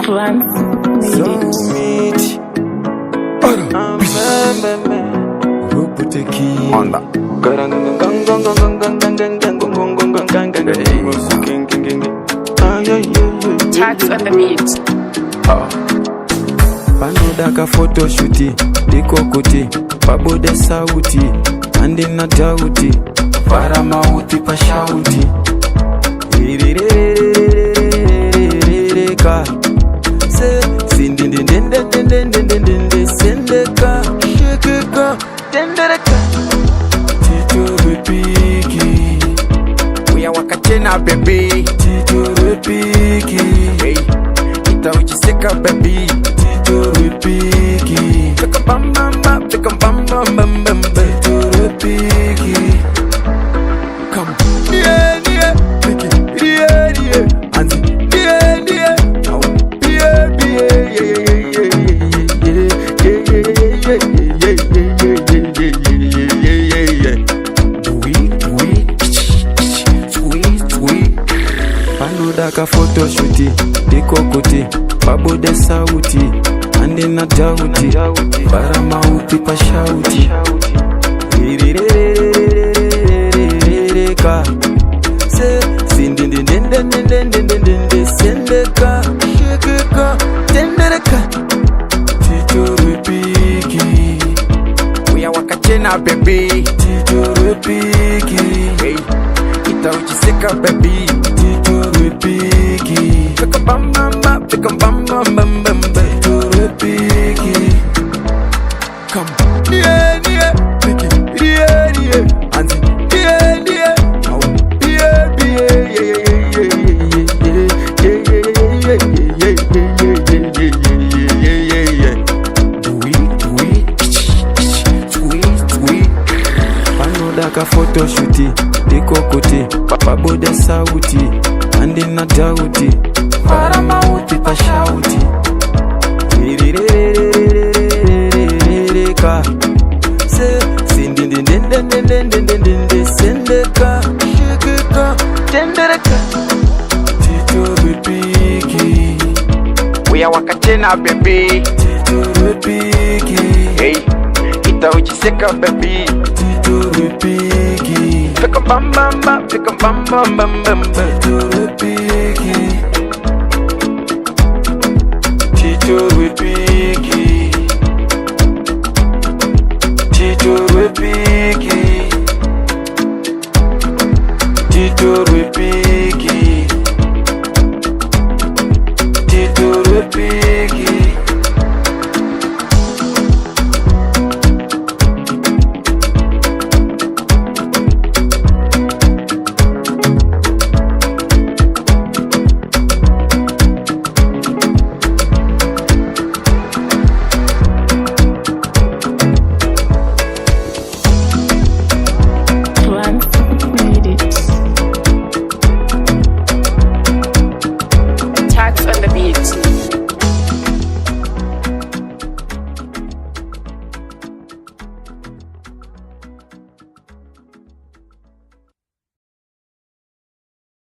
Grantz made it. Tarks on the beat. Panodaka photo shooty, dikokuti, pabode sauti, andina dauti, para mauti pashauti. Irireka, se sindindindindindindindindindindindi sendeka, shekeka, tendereka. Titorwe Piki, we are wakachena baby. Titorwe Piki, hey, itauchiseka baby. Titorwe Piki, pika bam bam bam, pika bam bam bam bam. Titorwe Piki, come, yeah yeah, Piki, yeah yeah, and yeah yeah, oh yeah yeah yeah yeah. Panodaka photo shooty, dikokuti, pabode sauti, andina dauti, para mauti pashauti. Irireka, se sindindindindindindindindi sendeka, shekeka, tendereka. Titorwe Piki, we are wakachena baby. Titorwe Piki, hey, itauchiseka baby. Titorwe Piki, pika bam bam bam, pika bam bam bam bam. Titorwe Piki, come, yeah yeah, Piki, yeah yeah, and yeah yeah, oh yeah yeah yeah yeah. Panodaka photo shooty, dikokuti, pabode sauti, andina dauti, para mauti pashauti. Irireka, se sindindindindindindindindi sendeka, shekeka, tendereka. Titorwe Piki, we are wakachena baby. Titorwe Piki, hey, itauchiseka baby. Titorwe Piki, pika bam bam bam, pika bam bam bam bam. Titorwe Piki, Titorwe Piki.